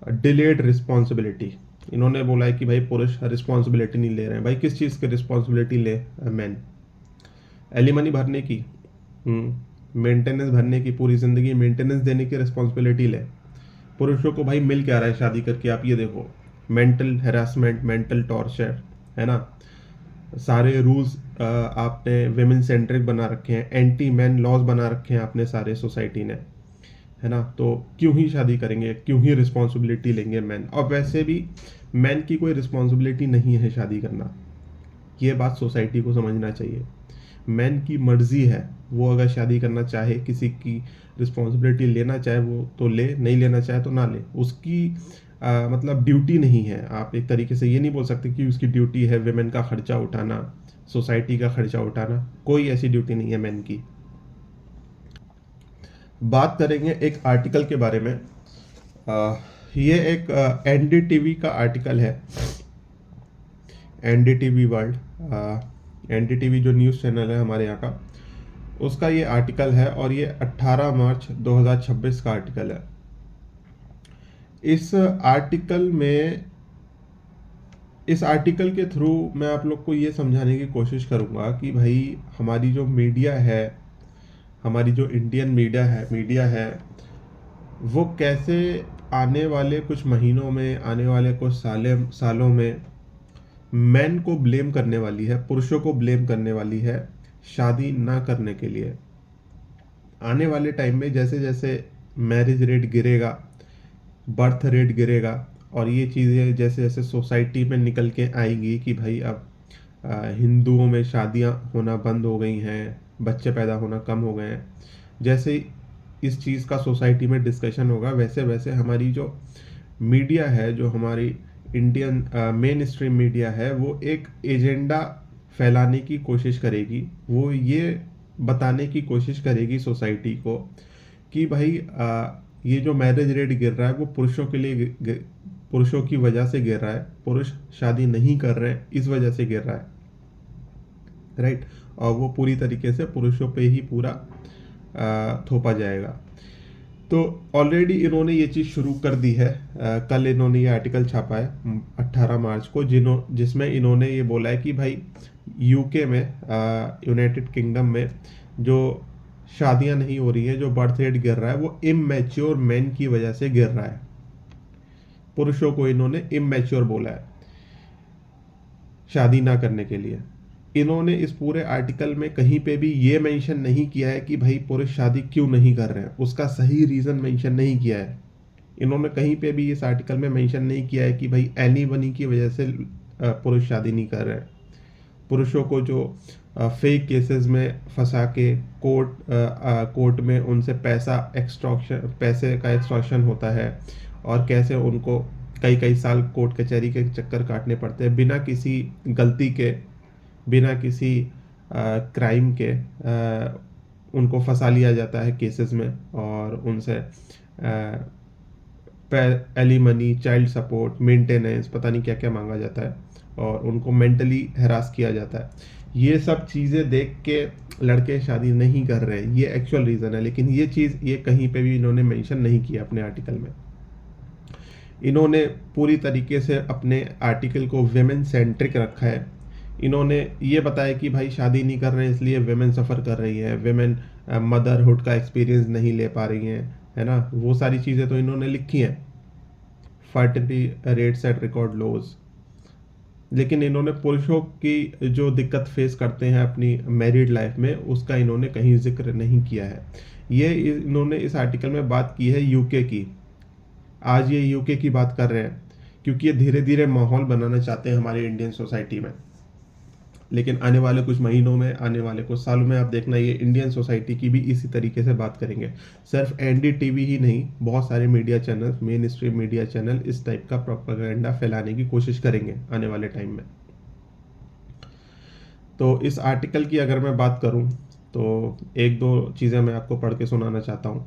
Delayed responsibility. इन्होंने बोला है कि भाई पुरुष रिस्पॉन्सिबिलिटी नहीं ले रहे हैं। भाई किस चीज़ की रिस्पॉन्सिबिलिटी ले मैन? एलिमनी भरने की, मेंटेनेंस भरने की, पूरी ज़िंदगी मेंटेनेंस देने की रिस्पॉन्सिबिलिटी ले। पुरुषों को भाई मिल क्या रहा है शादी करके? आप ये देखो, मेंटल हेरासमेंट, मेंटल टॉर्चर, है ना। सारे रूल्स आपने वेमेन सेंट्रिक बना रखे हैं, एंटी मैन लॉज बना रखे हैं आपने सारे सोसाइटी ने, है ना। तो क्यों ही शादी करेंगे, क्यों ही रिस्पॉन्सिबिलिटी लेंगे मैन? और वैसे भी मैन की कोई रिस्पॉन्सिबिलिटी नहीं है शादी करना, ये बात सोसाइटी को समझना चाहिए। मैन की मर्जी है, वो अगर शादी करना चाहे, किसी की रिस्पॉन्सिबिलिटी लेना चाहे वो तो ले, नहीं लेना चाहे तो ना ले। उसकी मतलब ड्यूटी नहीं है। आप एक तरीके से ये नहीं बोल सकते कि उसकी ड्यूटी है वेमेन का खर्चा उठाना, सोसाइटी का खर्चा उठाना। कोई ऐसी ड्यूटी नहीं है मैन की। बात करेंगे एक आर्टिकल के बारे में। ये एक एनडीटीवी का आर्टिकल है, एनडीटीवी वर्ल्ड, एनडीटीवी जो न्यूज़ चैनल है हमारे यहाँ का, उसका ये आर्टिकल है और ये 18 मार्च 2026 का आर्टिकल है। इस आर्टिकल में, इस आर्टिकल के थ्रू मैं आप लोग को ये समझाने की कोशिश करूँगा कि भाई हमारी जो मीडिया है, हमारी जो इंडियन मीडिया है वो कैसे आने वाले कुछ महीनों में, आने वाले कुछ सालों में मैन को ब्लेम करने वाली है, पुरुषों को ब्लेम करने वाली है शादी ना करने के लिए। आने वाले टाइम में जैसे जैसे मैरिज रेट गिरेगा, बर्थ रेट गिरेगा, और ये चीज़ें जैसे जैसे सोसाइटी में निकल के आएंगी कि भाई अब हिंदुओं में शादियां होना बंद हो गई हैं, बच्चे पैदा होना कम हो गए हैं, जैसे इस चीज़ का सोसाइटी में डिस्कशन होगा, वैसे वैसे हमारी जो मीडिया है, जो हमारी इंडियन मेन स्ट्रीम मीडिया है, वो एक एजेंडा फैलाने की कोशिश करेगी। वो ये बताने की कोशिश करेगी सोसाइटी को कि भाई ये जो मैरिज रेट गिर रहा है वो पुरुषों के लिए पुरुषों की वजह से गिर रहा है, पुरुष शादी नहीं कर रहे हैं इस वजह से गिर रहा है, राइट। और वो पूरी तरीके से पुरुषों पे ही पूरा थोपा जाएगा। तो ऑलरेडी इन्होंने ये चीज़ शुरू कर दी है। कल इन्होंने ये आर्टिकल छापा है 18 मार्च को, जिसमें इन्होंने ये बोला है कि भाई यूके में, यूनाइटेड किंगडम में जो शादियां नहीं हो रही हैं, जो बर्थ रेट गिर रहा है, वो इमैच्योर मैन की वजह से गिर रहा है। पुरुषों को इन्होंने इमैच्योर बोला है शादी ना करने के लिए। इन्होंने इस पूरे आर्टिकल में कहीं पे भी ये मेंशन नहीं किया है कि भाई पुरुष शादी क्यों नहीं कर रहे हैं, उसका सही रीज़न मेंशन नहीं किया है। इन्होंने कहीं पे भी इस आर्टिकल में मेंशन नहीं किया है कि भाई एलिमनी की वजह से पुरुष शादी नहीं कर रहे हैं। पुरुषों को जो फेक केसेस में फंसा के कोर्ट में उनसे पैसे का एक्सट्रॉक्शन होता है, और कैसे उनको कई कई साल कोर्ट कचहरी के चक्कर काटने पड़ते हैं बिना किसी गलती के, बिना किसी क्राइम के। उनको फंसा लिया जाता है केसेस में, और उनसे एलिमनी, चाइल्ड सपोर्ट, मेंटेनेंस, पता नहीं क्या क्या मांगा जाता है, और उनको मेंटली हरास किया जाता है। ये सब चीज़ें देख के लड़के शादी नहीं कर रहे हैं, ये एक्चुअल रीज़न है। लेकिन ये चीज़ ये कहीं पे भी इन्होंने मेंशन नहीं किया अपने आर्टिकल में। इन्होंने पूरी तरीके से अपने आर्टिकल को वेमेन सेंट्रिक रखा है। इन्होंने ये बताया कि भाई शादी नहीं कर रहे हैं इसलिए वेमेन सफ़र कर रही हैं, वेमेन मदरहुड का एक्सपीरियंस नहीं ले पा रही हैं, है ना। वो सारी चीज़ें तो इन्होंने लिखी हैं, फर्टिलिटी रेट्स एट रिकॉर्ड लोज। लेकिन इन्होंने पुरुषों की जो दिक्कत फेस करते हैं अपनी मैरिड लाइफ में, उसका इन्होंने कहीं जिक्र नहीं किया है। ये इन्होंने इस आर्टिकल में बात की है यूके की। आज ये यूके की बात कर रहे हैं क्योंकि ये धीरे धीरे माहौल बनाना चाहते हैं हमारी इंडियन सोसाइटी में। लेकिन आने वाले कुछ महीनों में, आने वाले कुछ सालों में आप देखना, ये इंडियन सोसाइटी की भी इसी तरीके से बात करेंगे। सिर्फ एनडीटीवी ही नहीं, बहुत सारे media channel, main stream media channel इस टाइप का प्रोपेगेंडा फैलाने की कोशिश करेंगे आने वाले टाइम में। तो इस आर्टिकल की अगर मैं बात करूं तो एक दो चीज़ें मैं आपको पढ़ के सुनाना चाहता हूं।